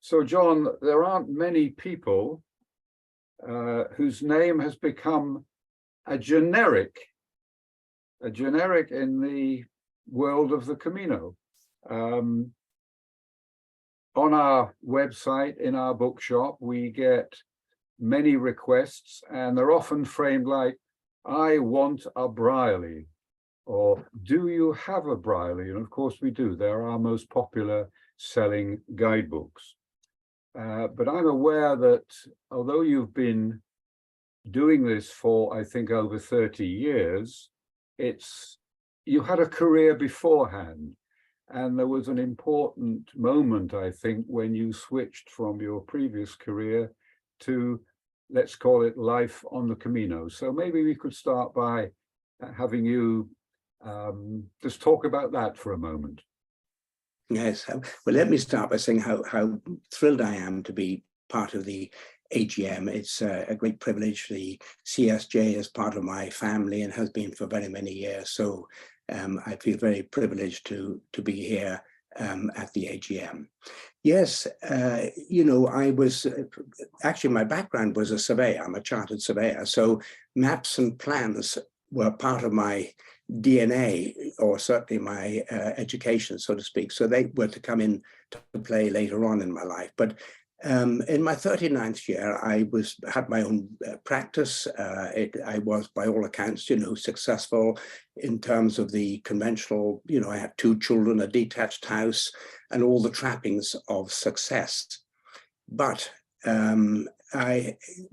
So, John, there aren't many people whose name has become a generic in the world of the Camino. On our website, in our bookshop, we get many requests, and they're often framed like, I want a Brierley, or do you have a Brierley? And of course we do. They're our most popular selling guidebooks. But I'm aware that although you've been doing this for, I think, over 30 years, you had a career beforehand. And there was an important moment, I think, when you switched from your previous career to, let's call it, life on the Camino. So maybe we could start by having you just talk about that for a moment. Yes, well, let me start by saying how thrilled I am to be part of the AGM. It's a great privilege. The CSJ is part of my family and has been for very many years. So I feel very privileged to be here at the AGM. Yes, I was actually, my background was a surveyor. I'm a chartered surveyor. So maps and plans were part of my DNA, or certainly my education, so to speak. So they were to come in to play later on in my life. But in my 39th year, I had my own practice. I was, by all accounts, successful in terms of the conventional, I had 2 children, a detached house, and all the trappings of success. But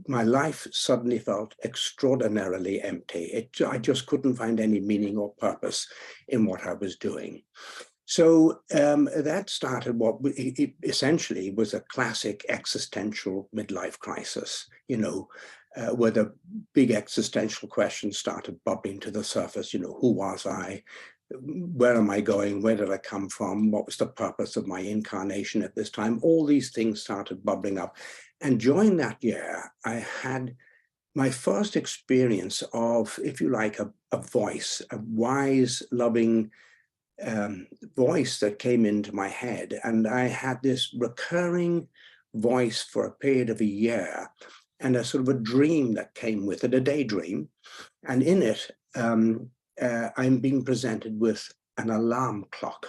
my life suddenly felt extraordinarily empty. I just couldn't find any meaning or purpose in what I was doing. So that started what essentially was a classic existential midlife crisis, where the big existential questions started bubbling to the surface. Who was I? Where am I going? Where did I come from? What was the purpose of my incarnation at this time? All these things started bubbling up. And during that year, I had my first experience of, if you like, a voice, a wise, loving voice that came into my head. And I had this recurring voice for a period of a year, and a sort of a dream that came with it, a daydream. And in it, I'm being presented with an alarm clock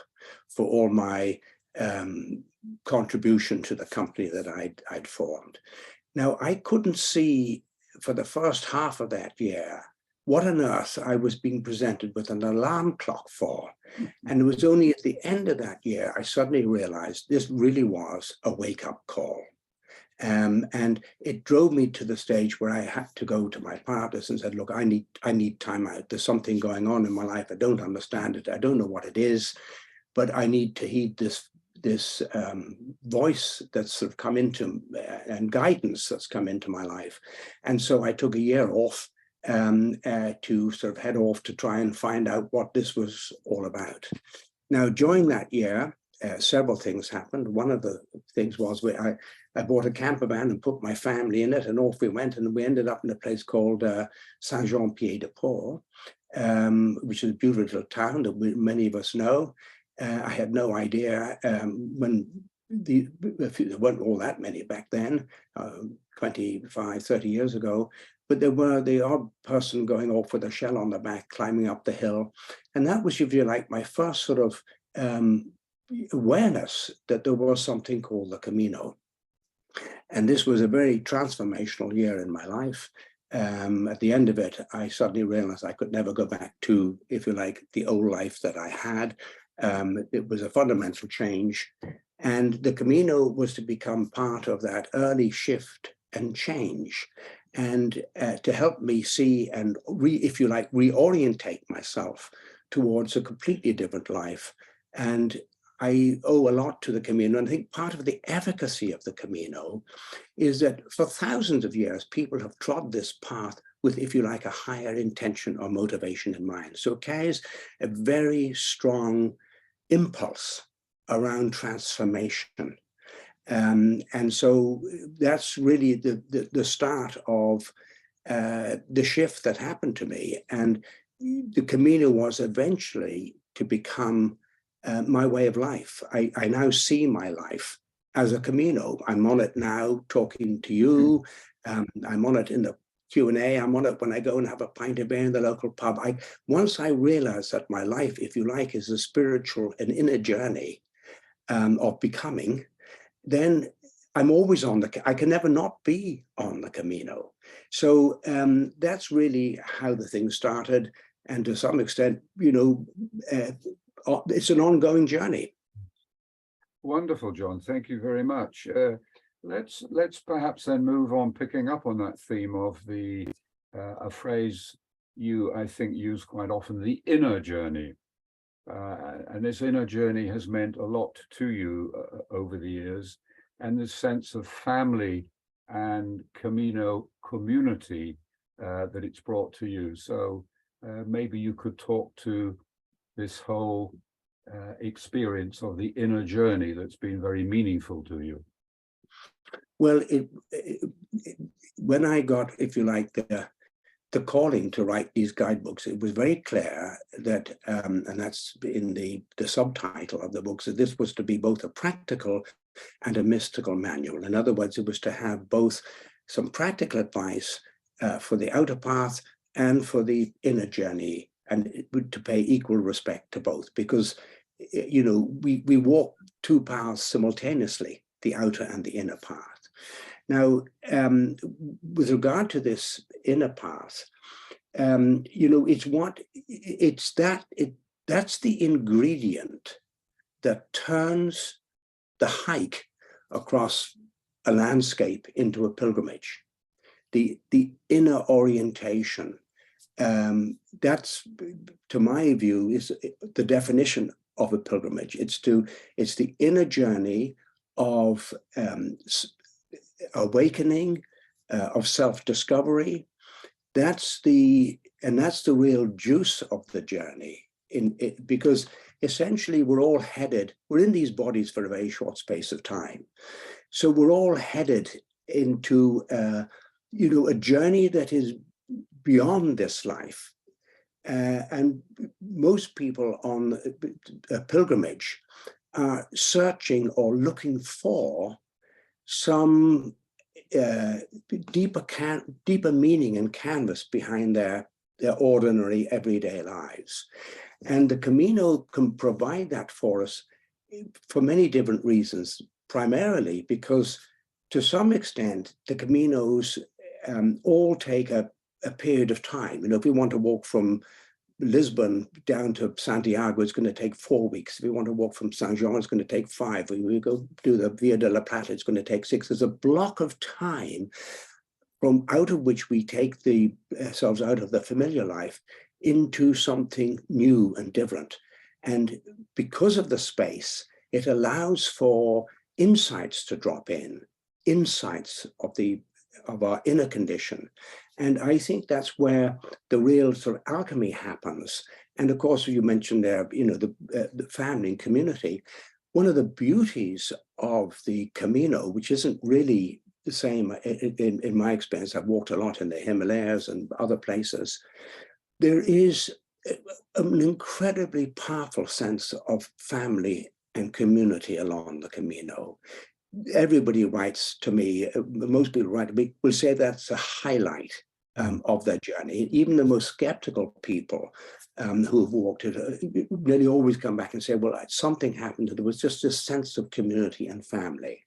for all my contribution to the company that I'd formed. Now, I couldn't see for the first half of that year what on earth I was being presented with an alarm clock for. And it was only at the end of that year I suddenly realized this really was a wake-up call. And it drove me to the stage where I had to go to my partners and said, look, I need time out. There's something going on in my life. I don't understand it. I don't know what it is, but I need to heed this voice that's sort of come into, and guidance that's come into my life. And so I took a year off to sort of head off to try and find out what this was all about. Now, during that year, several things happened. One of the things was I bought a camper van and put my family in it, and off we went, and we ended up in a place called Saint-Jean-Pied-de-Port, which is a beautiful little town that many of us know. I had no idea when there weren't all that many back then, 25, 30 years ago, but there were the odd person going off with a shell on the back, climbing up the hill. And that was, if you like, my first sort of awareness that there was something called the Camino. And this was a very transformational year in my life. At the end of it, I suddenly realized I could never go back to, if you like, the old life that I had. It was a fundamental change. And the Camino was to become part of that early shift and change, and to help me see and, if you like, reorientate myself towards a completely different life. And I owe a lot to the Camino. And I think part of the efficacy of the Camino is that for thousands of years, people have trod this path with, if you like, a higher intention or motivation in mind. So it carries a very strong impulse around transformation. And so that's really the start of the shift that happened to me. And the Camino was eventually to become my way of life. I now see my life as a Camino. I'm on it now talking to you. I'm on it in the Q&A. I'm on it when I go and have a pint of beer in the local pub. Once I realize that my life, if you like, is a spiritual and inner journey of becoming, then I'm always on I can never not be on the Camino. So that's really how the thing started. And to some extent, it's an ongoing journey. Wonderful, John. Thank you very much. Let's perhaps then move on, picking up on that theme of the a phrase you, I think, use quite often, the inner journey. And this inner journey has meant a lot to you over the years, and this sense of family and Camino community that it's brought to you. So maybe you could talk to this whole experience of the inner journey that's been very meaningful to you. Well, when I got, if you like, the calling to write these guidebooks, it was very clear that, and that's in the subtitle of the books, that this was to be both a practical and a mystical manual. In other words, it was to have both some practical advice for the outer path and for the inner journey, and to pay equal respect to both, because we walk two paths simultaneously, the outer and the inner path. Now, with regard to this inner path, that's the ingredient that turns the hike across a landscape into a pilgrimage. The inner orientation, that's, to my view, is the definition of a pilgrimage. It's the inner journey of awakening, of self-discovery. That's the real juice of the journey, because essentially we're in these bodies for a very short space of time. So we're all headed into a journey that is beyond this life. And most people on a pilgrimage are searching or looking for some deeper meaning and canvas behind their ordinary everyday lives. And the Camino can provide that for us for many different reasons, primarily because to some extent, the Caminos all take a period of time. If we want to walk from Lisbon down to Santiago, it's going to take 4 weeks. If we want to walk from Saint Jean, it's going to take 5. When we go do the Via de la Plata, it's going to take 6. There's a block of time from out of which we take ourselves out of the familiar life into something new and different. And because of the space, it allows for insights to drop in, insights of our inner condition. And I think that's where the real sort of alchemy happens. And of course, you mentioned there, the family and community. One of the beauties of the Camino, which isn't really the same in my experience, I've walked a lot in the Himalayas and other places, there is an incredibly powerful sense of family and community along the Camino. Everybody writes to me, most people write to me, will say that's a highlight of their journey. Even the most skeptical people who have walked it nearly always come back and say, well, something happened. There was just this sense of community and family.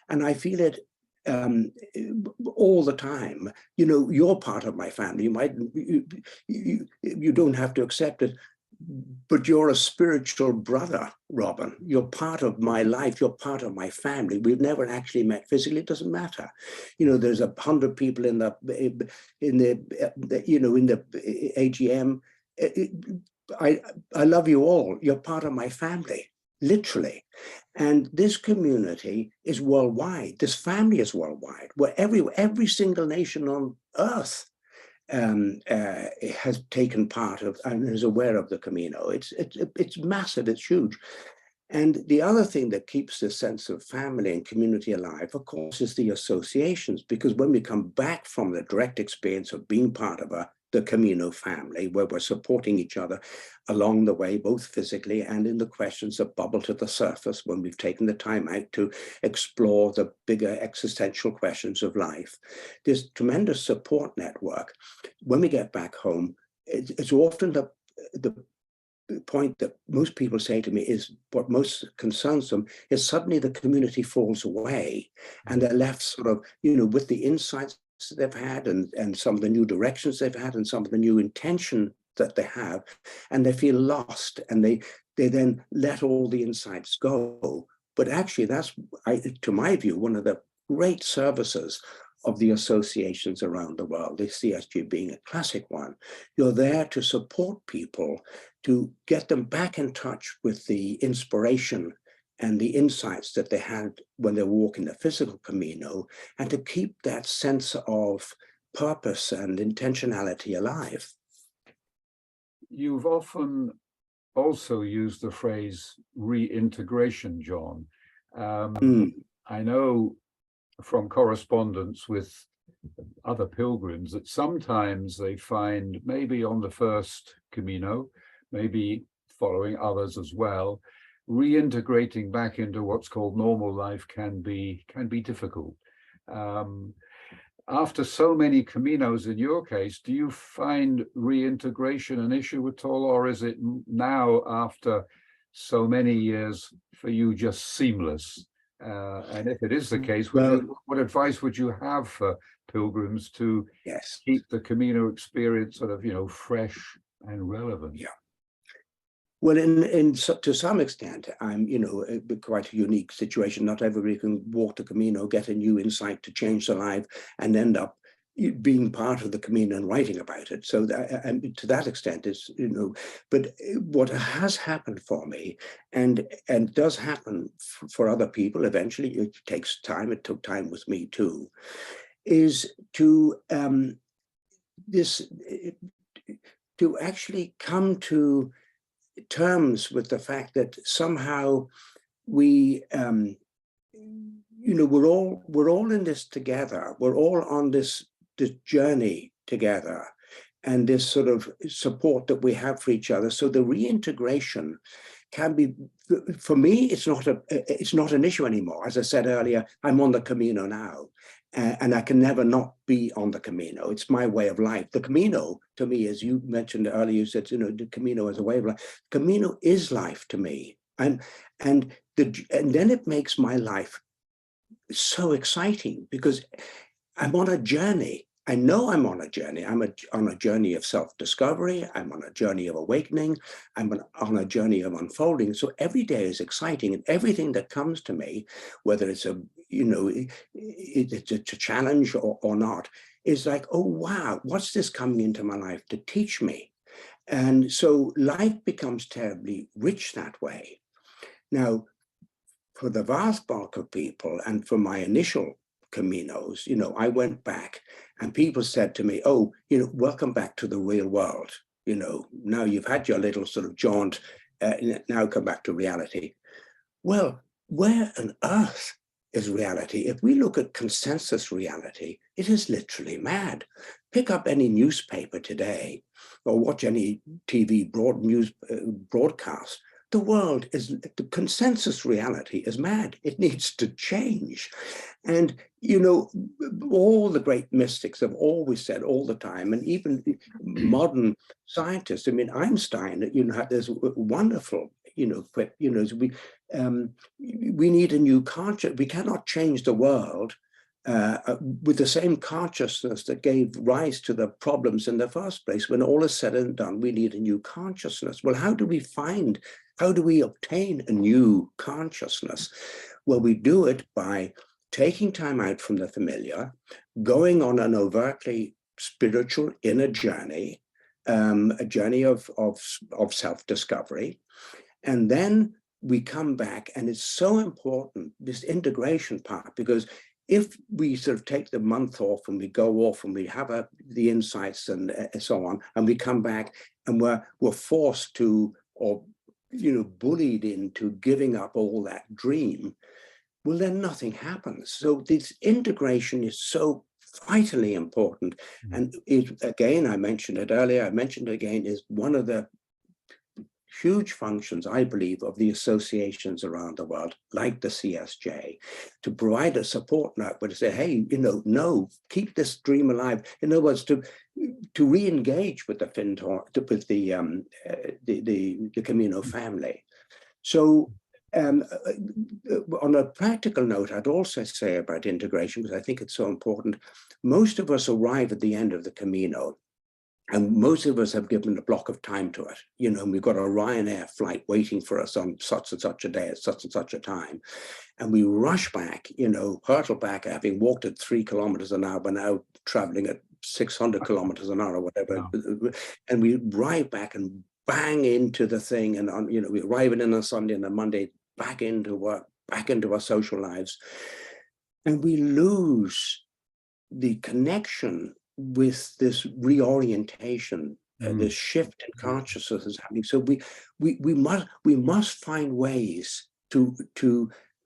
And I feel it all the time. You're part of my family. You don't have to accept it, but you're a spiritual brother, Robin. You're part of my life. You're part of my family. We've never actually met physically. It doesn't matter. There's 100 people in the AGM. I love you all. You're part of my family, literally. And this community is worldwide. This family is worldwide. Where every single nation on earth has taken part of and is aware of the Camino. It's massive, it's huge. And the other thing that keeps this sense of family and community alive, of course, is the associations, because when we come back from the direct experience of being part of a the Camino family, where we're supporting each other along the way, both physically and in the questions that bubble to the surface when we've taken the time out to explore the bigger existential questions of life. This tremendous support network. When we get back home, it's often the point that most people say to me is what most concerns them is suddenly the community falls away and they're left sort of, with the insights they've had and some of the new directions they've had and some of the new intention that they have, and they feel lost and they then let all the insights go. But actually that's, to my view, one of the great services of the associations around the world, the CSJ being a classic one. You're there to support people, to get them back in touch with the inspiration and the insights that they had when they were walking the physical Camino, and to keep that sense of purpose and intentionality alive. You've often also used the phrase reintegration, John. I know from correspondence with other pilgrims that sometimes they find, maybe on the first Camino, maybe following others as well, reintegrating back into what's called normal life can be difficult. After so many Caminos in your case, do you find reintegration an issue at all, or is it now, after so many years, for you just seamless? And if it is the case, what advice would you have for pilgrims to keep the Camino experience sort of, fresh and relevant? Yeah. Well, to some extent, I'm, quite a unique situation. Not everybody can walk the Camino, get a new insight to change their life, and end up being part of the Camino and writing about it. So to that extent, it's, but what has happened for me, and does happen for other people eventually, it takes time, it took time with me too, is to to actually come to terms with the fact that somehow we we're all in this together. We're all on this journey together, and this sort of support that we have for each other. So the reintegration can be, for me, it's not an issue anymore. As I said earlier, I'm on the Camino now, and I can never not be on the Camino. It's my way of life. The Camino, to me, as you mentioned earlier, you said, the Camino is a way of life. Camino is life to me, and then it makes my life so exciting because I'm on a journey. I know I'm on a journey. I'm on a journey of self-discovery. I'm on a journey of awakening. I'm on a journey of unfolding. So every day is exciting, and everything that comes to me, whether it's it's a challenge or not, is like, oh, wow, what's this coming into my life to teach me? And so life becomes terribly rich that way. Now, for the vast bulk of people, and for my initial Caminos, I went back and people said to me, oh, welcome back to the real world. Now you've had your little sort of jaunt, now come back to reality. Well, where on earth is reality? If we look at consensus reality, it is literally mad. Pick up any newspaper today or watch any TV broadcast. The world is, the consensus reality is mad. It needs to change. And, all the great mystics have always said all the time, and even modern scientists, Einstein, had this wonderful, quip, we need a new conscious. We cannot change the world with the same consciousness that gave rise to the problems in the first place. When all is said and done, we need a new consciousness. Well, how do we obtain a new consciousness? Well, we do it by taking time out from the familiar, going on an overtly spiritual inner journey, a journey of self-discovery. And then we come back, and it's so important, this integration part, because if we sort of take the month off and we go off and we have the insights and so on, and we come back and we're forced to, or bullied into giving up all that dream, well, then nothing happens. So this integration is so vitally important. And it, again, I mentioned it earlier, I mentioned it again, is one of the huge functions, I believe, of the associations around the world, like the CSJ, to provide a support network to say, hey, no, keep this dream alive. In other words, to re-engage with the the Camino family. So on a practical note, I'd also say about integration, because I think it's so important. Most of us arrive at the end of the Camino, and most of us have given a block of time to it. We've got a Ryanair flight waiting for us on such and such a day at such and such a time. And we rush back, hurtle back, having walked at 3 kilometers an hour, but now traveling at 600 kilometers an hour or whatever. Wow. And we arrive back and bang into the thing. And, we arrive in on a Sunday and a Monday, back into work, back into our social lives. And we lose the connection with this reorientation, this shift in consciousness is happening. So we must find ways to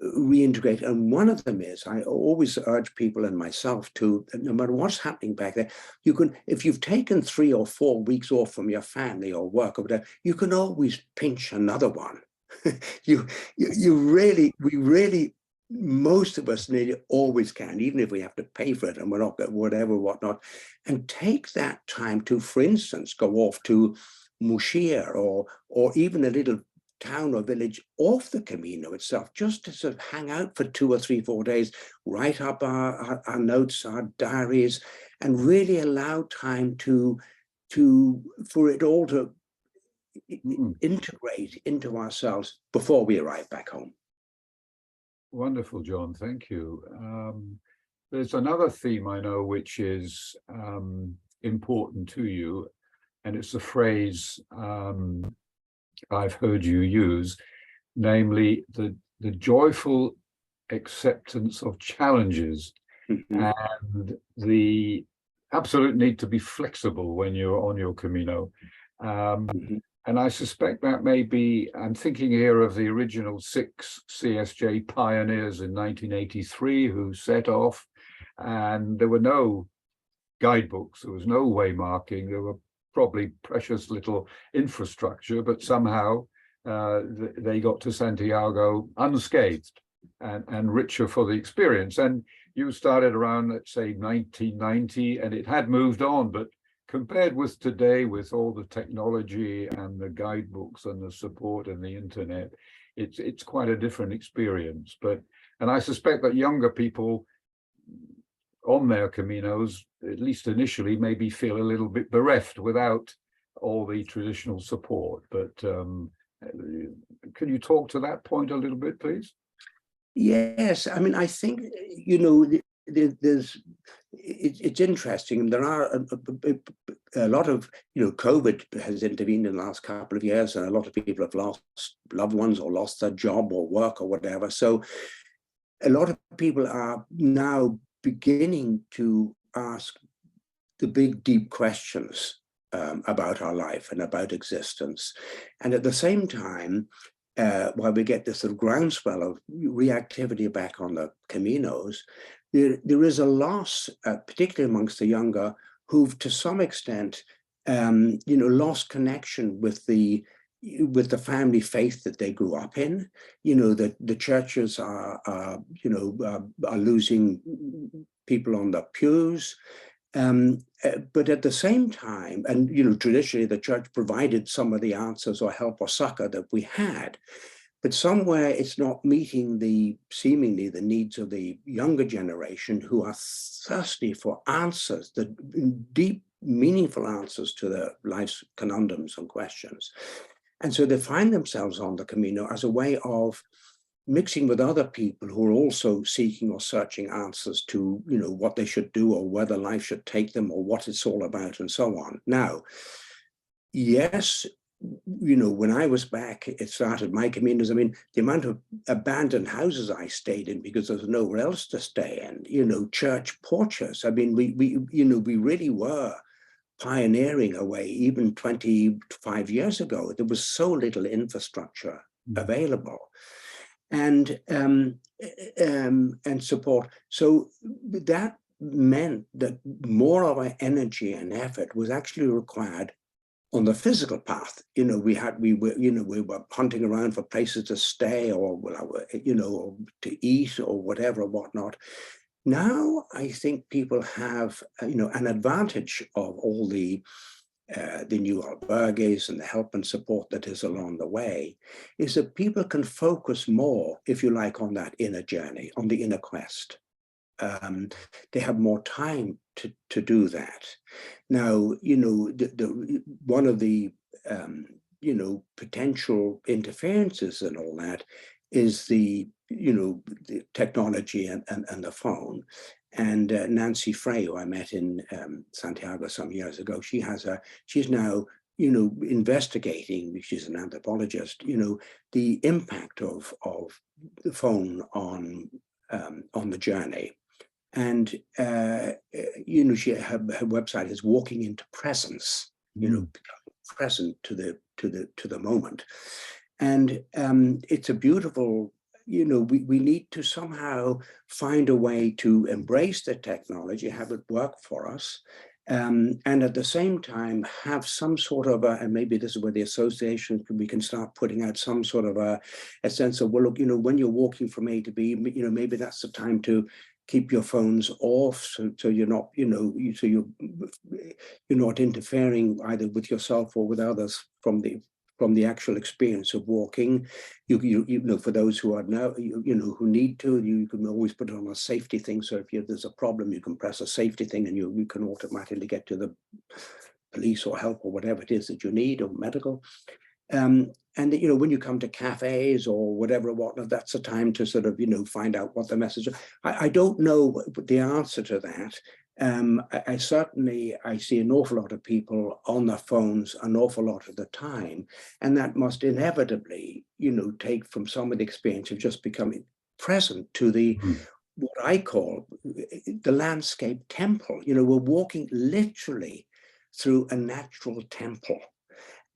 reintegrate. And one of them is, I always urge people and myself to, no matter what's happening back there, you can, if you've taken 3 or 4 weeks off from your family or work or whatever, you can always pinch another one. We really, most of us nearly always can, even if we have to pay for it and we're not whatnot, and take that time to, for instance, go off to Mushir or even a little town or village off the Camino itself, just to sort of hang out for 2 or 3, 4 days, write up our notes, our diaries, and really allow time for it all to integrate into ourselves before we arrive back home. Wonderful, John. Thank you. There's another theme I know which is important to you, and it's a phrase I've heard you use, namely the joyful acceptance of challenges and the absolute need to be flexible when you're on your Camino. And I suspect that may be, I'm thinking here of the original 6 CSJ pioneers in 1983 who set off, and there were no guidebooks, there was no waymarking, there were probably precious little infrastructure, but somehow they got to Santiago unscathed and richer for the experience. And you started around, let's say, 1990, and it had moved on, but compared with today, with all the technology and the guidebooks and the support and the internet, it's quite a different experience. And I suspect that younger people on their Caminos, at least initially, maybe feel a little bit bereft without all the traditional support. But can you talk to that point a little bit, please? Yes, I mean, I think, it's interesting. There are a lot of, COVID has intervened in the last couple of years, and a lot of people have lost loved ones or lost their job or work or whatever. So a lot of people are now beginning to ask the big, deep questions about our life and about existence. And at the same time, while we get this sort of groundswell of reactivity back on the Caminos, there is a loss, particularly amongst the younger, who've to some extent, lost connection with the family faith that they grew up in. The churches are losing people on the pews. But at the same time, and traditionally the church provided some of the answers or help or succor that we had, but somewhere it's not meeting seemingly the needs of the younger generation, who are thirsty for answers, the deep, meaningful answers to their life's conundrums and questions. And so they find themselves on the Camino as a way of mixing with other people who are also seeking or searching answers to, what they should do or whether life should take them or what it's all about and so on. Now, yes, when I was back, it started my Caminos. I mean, the amount of abandoned houses I stayed in because there was nowhere else to stay in, church porches. I mean, we really were pioneering away even 25 years ago. There was so little infrastructure available. And support. So that meant that more of our energy and effort was actually required on the physical path. We were hunting around for places to stay, or or to eat, or whatever, whatnot. Now I think people have an advantage of all the new albergues and the help and support that is along the way, is that people can focus more, if you like, on that inner journey, on the inner quest. They have more time to do that. Now, one of the potential interferences and all that is the technology and the phone. And Nancy Frey, who I met in Santiago some years ago, she's now investigating, she's an anthropologist, the impact of the phone on the journey. And her website is Walking into Presence, becoming present to the moment. And it's a beautiful, we need to somehow find a way to embrace the technology, have it work for us, and at the same time have some sort of and maybe this is where the association, we can start putting out some sort of a sense of, well, look, when you're walking from A to B, maybe that's the time to keep your phones off, so you're not, so you're not interfering either with yourself or with others from the actual experience of walking. For those who are now, who need to, you can always put it on a safety thing. So if there's a problem, you can press a safety thing, and you can automatically get to the police or help or whatever it is that you need, or medical. And when you come to cafes or whatever, whatnot, that's a time to sort of find out what the message is. I don't know the answer to that. I certainly see an awful lot of people on their phones an awful lot of the time, and that must inevitably take from some of the experience of just becoming present to the what I call the landscape temple. We're walking literally through a natural temple.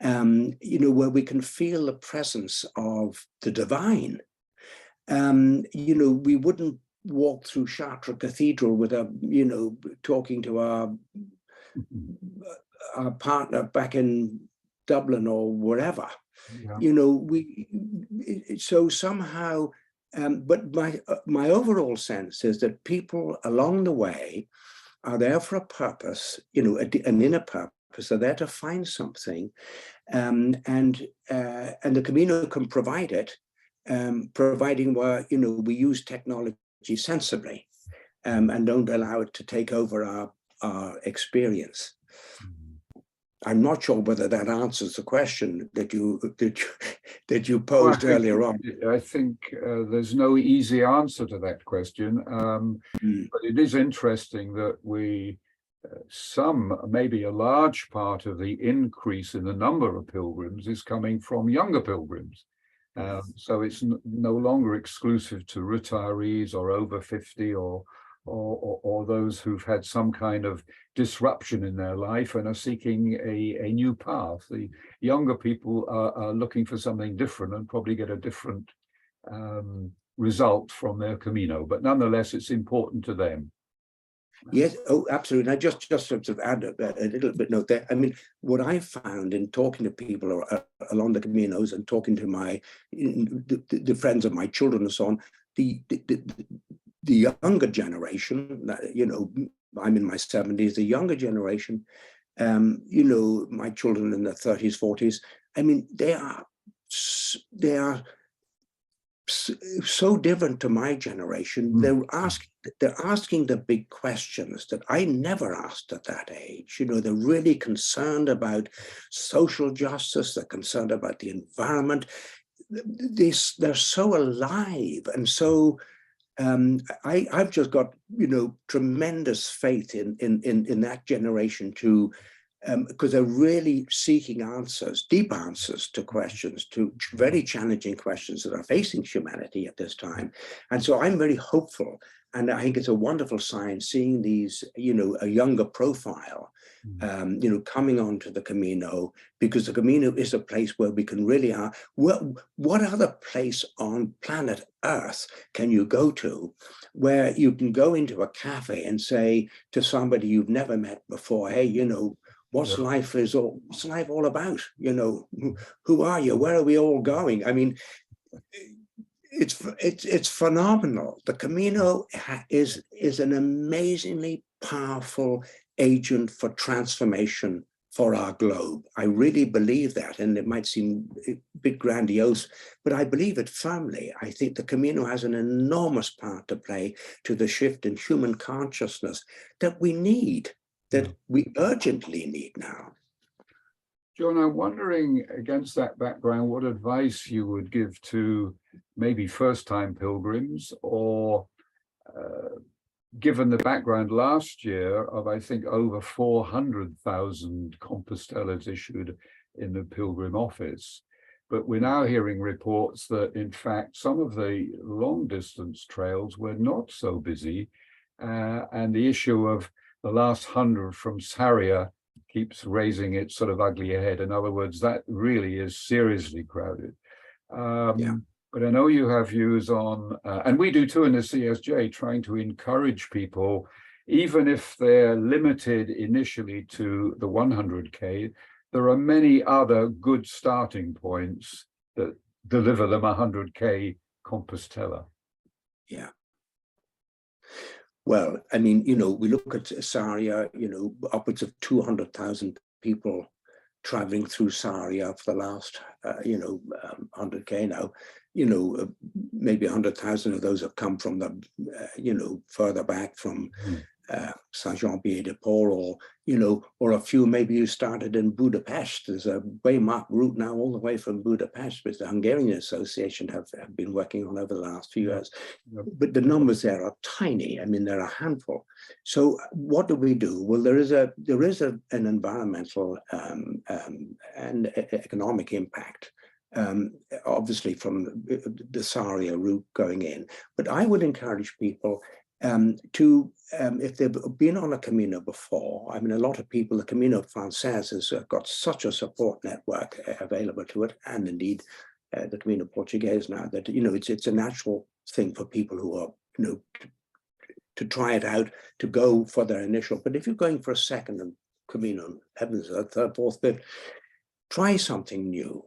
Where we can feel the presence of the divine. We wouldn't walk through Chartres Cathedral with talking to our partner back in Dublin or wherever. So somehow, but my overall sense is that people along the way are there for a purpose, an inner purpose. They're there to find something, and the Camino can provide it, providing we use technology sensibly, and don't allow it to take over our experience. I'm not sure whether that answers the question that you posed earlier on. I think there's no easy answer to that question, but it is interesting that maybe a large part of the increase in the number of pilgrims is coming from younger pilgrims. So it's no longer exclusive to retirees or over 50 or those who've had some kind of disruption in their life and are seeking a new path. The younger people are looking for something different and probably get a different result from their Camino, but nonetheless, it's important to them. Yes, oh, absolutely. And I just sort of add a little bit note there. I mean, what I found in talking to people along the Caminos and talking to the friends of my children and so on, the younger generation, I'm in my 70s, the younger generation, my children in their 30s, 40s, I mean, they are so different to my generation. They're asking the big questions that I never asked at that age. They're really concerned about social justice. They're concerned about the environment. They're so alive, and so I've just got tremendous faith in that generation to. Because they're really seeking answers, deep answers to questions, to very challenging questions that are facing humanity at this time. And so I'm very hopeful And I think it's a wonderful sign seeing these, a younger profile, coming onto the Camino, because the Camino is a place where we can really what other place on planet Earth can you go to where you can go into a cafe and say to somebody you've never met before, hey, what's life all about? Who are you? Where are we all going? I mean, it's phenomenal. The Camino is an amazingly powerful agent for transformation for our globe. I really believe that, and it might seem a bit grandiose, but I believe it firmly. I think the Camino has an enormous part to play to the shift in human consciousness that we need, that we urgently need now. John, I'm wondering, against that background, what advice you would give to maybe first-time pilgrims, or given the background last year of, I think, over 400,000 Compostellas issued in the Pilgrim Office. But we're now hearing reports that, in fact, some of the long-distance trails were not so busy, and the issue of the last 100 from Sarria keeps raising its sort of ugly head. In other words, that really is seriously crowded. But I know you have views on, and we do too in the CSJ, trying to encourage people, even if they're limited initially to the 100K, there are many other good starting points that deliver them 100K Compostela. Yeah. Well, I mean, we look at Sarria, upwards of 200,000 people traveling through Sarria for the last, 100K now. Maybe 100,000 of those have come from the, further back from Saint-Jean-Pied-de-Port, or a few maybe you started in Budapest. There's a waymarked route now all the way from Budapest, which the Hungarian Association have been working on over the last few years. But the numbers there are tiny. I mean, they're a handful. So what do we do? Well, there is an environmental and economic impact, obviously from the Sarria route going in. But I would encourage people to, if they've been on a Camino before, I mean, a lot of people, the Camino Frances has got such a support network available to it, and indeed the Camino Portuguese now, that, it's a natural thing for people who are, to try it out, to go for their initial. But if you're going for a second Camino, heavens, third, fourth, fifth, try something new.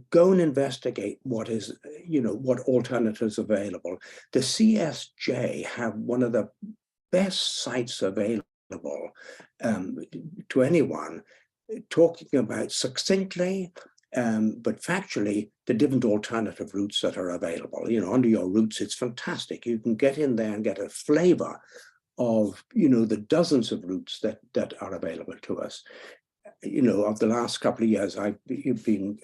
Go and investigate what is, what alternatives available. The CSJ have one of the best sites available to anyone, talking about succinctly, but factually, the different alternative routes that are available. Under your routes, it's fantastic. You can get in there and get a flavor of, the dozens of routes that are available to us. Of the last couple of years, I've been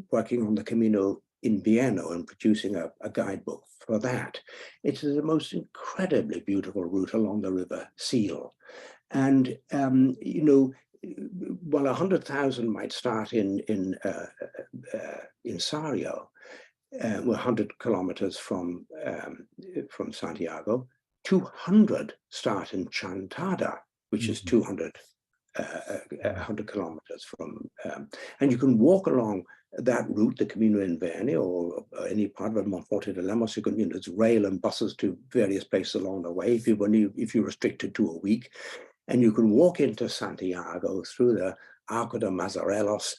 working on the Camino in Vienna and producing a guidebook for that. It's the most incredibly beautiful route along the River Seal. And, while 100,000 might start in Sarria, 100 kilometers from Santiago, 200 start in Chantada, which is 100 kilometers from, and you can walk along that route, the Camino in Verne, or any part of Monforte de Lemos. You can, there's rail and buses to various places along the way if you're restricted to a week, and you can walk into Santiago through the Arco de Mazarelos,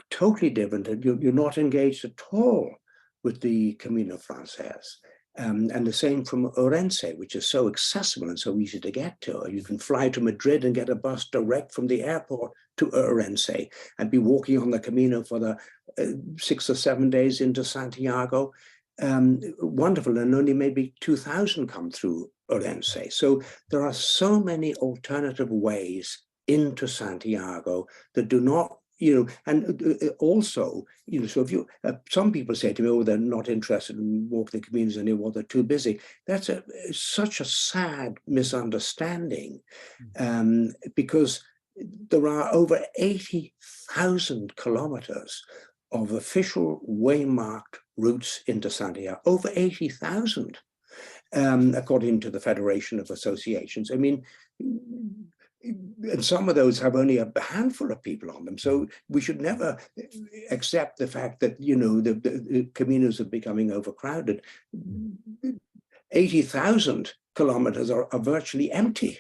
totally different, and you're not engaged at all with the Camino Frances. And the same from Orense, which is so accessible and so easy to get to. You can fly to Madrid and get a bus direct from the airport to Orense and be walking on the Camino for the 6 or 7 days into Santiago. Wonderful, and only maybe 2,000 come through Orense. So there are so many alternative ways into Santiago that do not, and also, so if you, some people say to me, oh, they're not interested in walking the communities anymore, they're too busy. That's such a sad misunderstanding, because there are over 80,000 kilometers of official waymarked routes into Santiago, over 80,000. according to the Federation of Associations. I mean, and some of those have only a handful of people on them. So we should never accept the fact that, you know, the caminos are becoming overcrowded. 80,000 kilometers are virtually empty.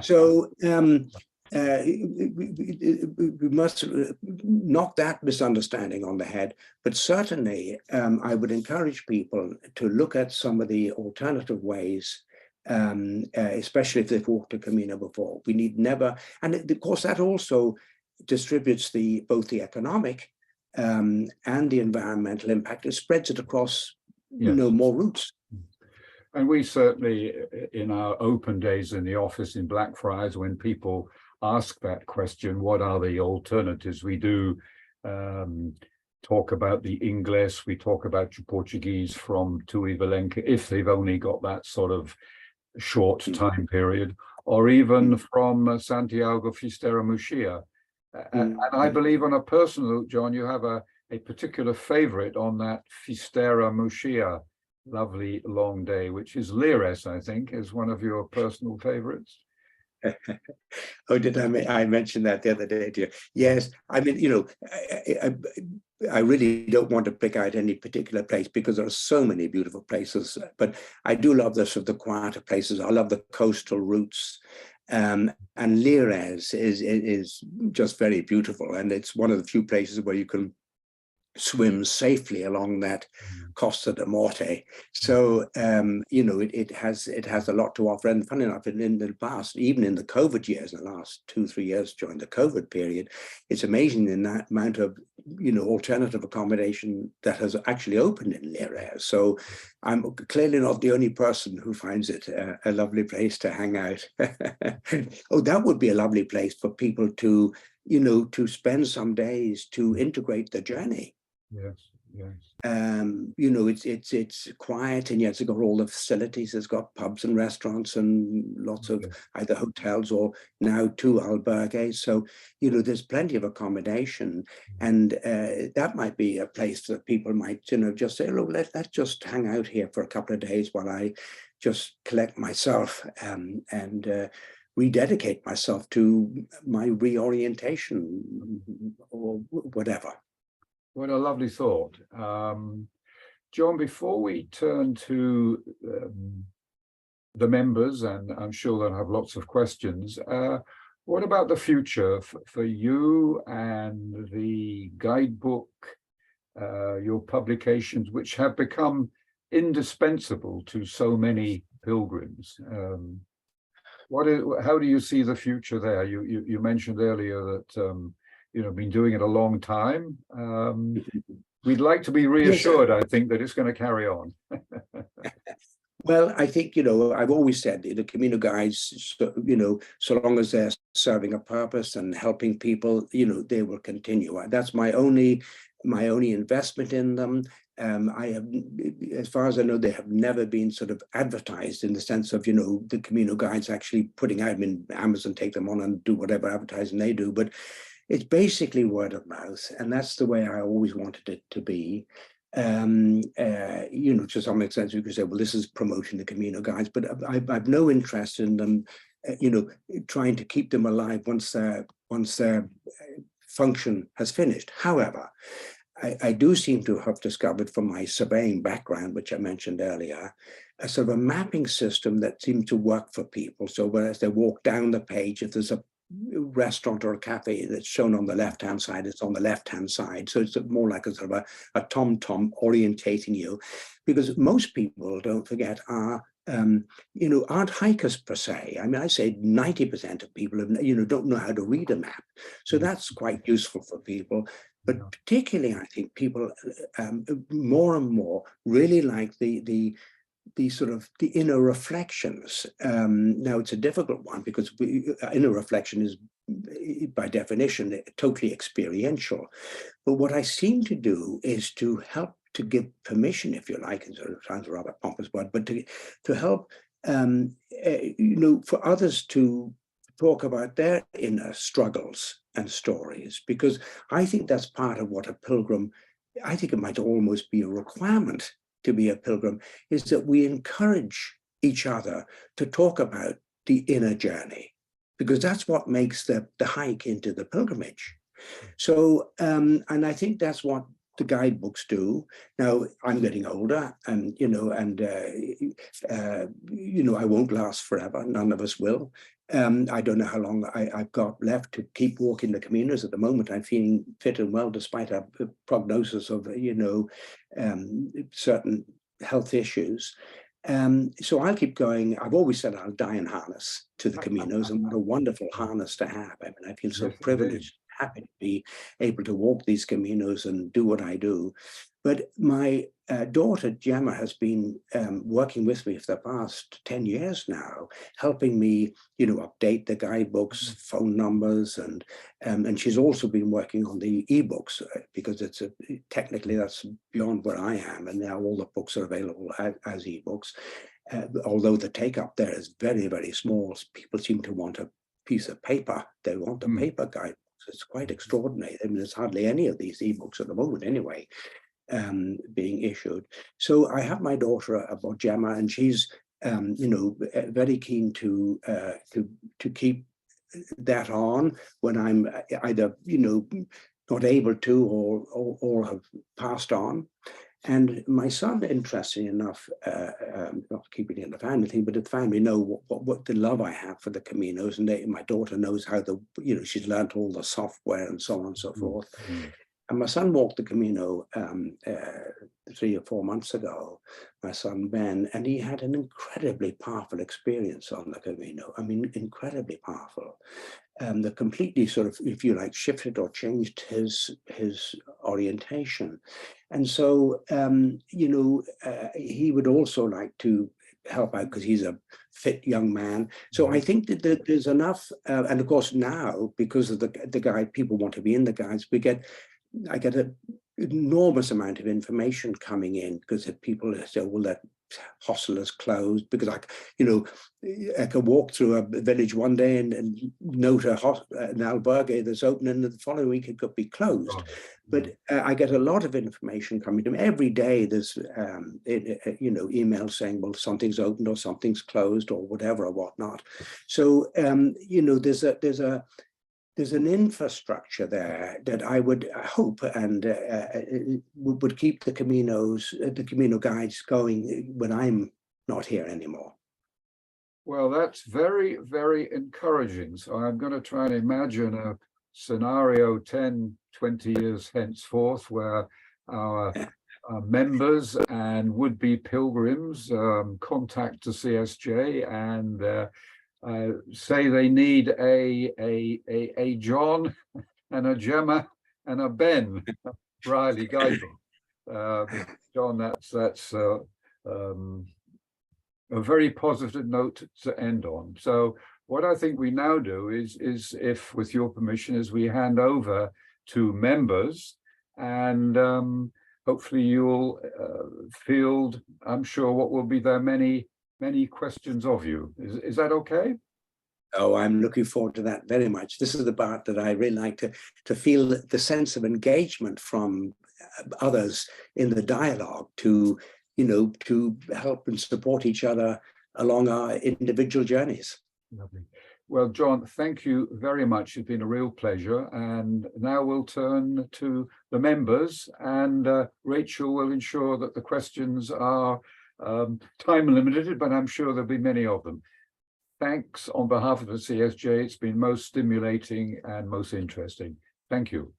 So we must knock that misunderstanding on the head. But certainly, I would encourage people to look at some of the alternative ways, especially if they've walked a Camino before. We need never, and of course that also distributes both the economic and the environmental impact. It spreads it across, you know, more routes. And we certainly, in our open days in the office in Blackfriars, when people ask that question, what are the alternatives? We do talk about the Ingles, we talk about Portuguese from Tui Valenca, if they've only got that sort of short time period, or even from Santiago Finisterre Muxia. And I believe on a personal note, John, you have a particular favorite on that Finisterre Muxia lovely long day, which is Lires, I think, is one of your personal favorites. Oh, did I mention that the other day to you? Yes, I mean, you know, I really don't want to pick out any particular place because there are so many beautiful places, but I do love the sort of the quieter places. I love the coastal routes, and Lires is just very beautiful, and it's one of the few places where you can swim safely along that Costa de Morte. So you know, it has a lot to offer. And funny enough, in the past, even in the COVID years, in the last 2-3 years during the COVID period, it's amazing in that amount of, you know, alternative accommodation that has actually opened in Lires. So I'm clearly not the only person who finds it a lovely place to hang out. Oh, that would be a lovely place for people to, you know, to spend some days to integrate the journey. Yes, yes. You know, it's quiet, and yet it's got all the facilities. It's got pubs and restaurants and lots of either hotels or now 2 albergues. So, you know, there's plenty of accommodation, and that might be a place that people might, you know, just say, look, let's just hang out here for a couple of days while I just collect myself and rededicate myself to my reorientation or whatever. What a lovely thought. John, before we turn to the members, and I'm sure they'll have lots of questions, what about the future for you and the guidebook, your publications, which have become indispensable to so many pilgrims? How do you see the future there? You mentioned earlier that you know, been doing it a long time. We'd like to be reassured, I think, that it's going to carry on. Well, I think, you know, I've always said the Camino guides, you know, so long as they're serving a purpose and helping people, you know, they will continue. That's my only investment in them. I have, as far as I know, they have never been sort of advertised in the sense of, you know, the Camino guides actually putting out, I mean, Amazon take them on and do whatever advertising they do, but it's basically word of mouth, and that's the way I always wanted it to be. You know, to some extent, you could say, well, this is promoting the Camino guides, but I've no interest in them, you know, trying to keep them alive once their function has finished. However, I do seem to have discovered from my surveying background, which I mentioned earlier, a sort of a mapping system that seems to work for people. So whereas they walk down the page, if there's a restaurant or a cafe that's shown on the left-hand side, it's on the left-hand side. So it's more like a sort of a tom-tom orientating you, because most people, don't forget, are you know, aren't hikers per se. I mean, I say 90% of people have, you know, don't know how to read a map. So that's quite useful for people. But particularly, I think people more and more really like the sort of the inner reflections. Now it's a difficult one because inner reflection is by definition totally experiential. But what I seem to do is to help to give permission, if you like, and sort of sounds a rather pompous word, but to help you know, for others to talk about their inner struggles and stories, because I think that's part of what a pilgrim, I think it might almost be a requirement to be a pilgrim is that we encourage each other to talk about the inner journey, because that's what makes the hike into the pilgrimage. So, and I think that's what the guidebooks do. Now, I'm getting older, and I won't last forever. None of us will. I don't know how long I've got left to keep walking the Caminos. At the moment, I'm feeling fit and well, despite a prognosis of certain health issues. So I'll keep going. I've always said I'll die in harness to the Caminos, and what a wonderful harness to have. I mean, I feel so privileged, happy to be able to walk these Caminos and do what I do. But my daughter Gemma has been working with me for the past 10 years now, helping me, update the guidebooks, phone numbers, and she's also been working on the ebooks, because it's technically that's beyond where I am, and now all the books are available as ebooks. Although the take up there is very, very small, people seem to want a piece of paper. They want a paper guide. It's quite extraordinary. I mean, there's hardly any of these ebooks at the moment anyway, being issued. So I have my daughter about Gemma, and she's very keen to keep that on when I'm either not able to or have passed on. And my son, interestingly enough, not keeping it in the family thing, but the family know what the love I have for the Caminos, and my daughter knows how she's learned all the software and so on and so forth. And my son walked the Camino 3 or 4 months ago, my son Ben, and he had an incredibly powerful experience on the Camino. I mean, incredibly powerful. That completely sort of, if you like, shifted or changed his orientation. And so, he would also like to help out because he's a fit young man. So I think that there's enough, and of course now, because of the guide, people want to be in the guides, I get an enormous amount of information coming in, because if people say, well, that hostel is closed, because I could walk through a village one day and note an albergue that's open, and the following week it could be closed. But I get a lot of information coming to me every day. There's emails saying, well, something's opened or something's closed or whatever or whatnot. So there's an infrastructure there that I would hope and would keep the Camino guides going when I'm not here anymore. Well, that's very, very encouraging. So I'm going to try and imagine a scenario 10, 20 years henceforth where our members and would-be pilgrims contact the CSJ and say they need a John and a Gemma and a Ben Brierley guidebook. John, that's a very positive note to end on. So what I think we now do is if, with your permission, is we hand over to members, and hopefully you'll field, I'm sure, what will be their many questions of you. Is that okay? Oh, I'm looking forward to that very much. This is the part that I really like to feel the sense of engagement from others in the dialogue to help and support each other along our individual journeys. Lovely. Well, John, thank you very much. It's been a real pleasure. And now we'll turn to the members, and Rachel will ensure that the questions are time limited, but I'm sure there'll be many of them. Thanks on behalf of the CSJ. It's been most stimulating and most interesting. Thank you.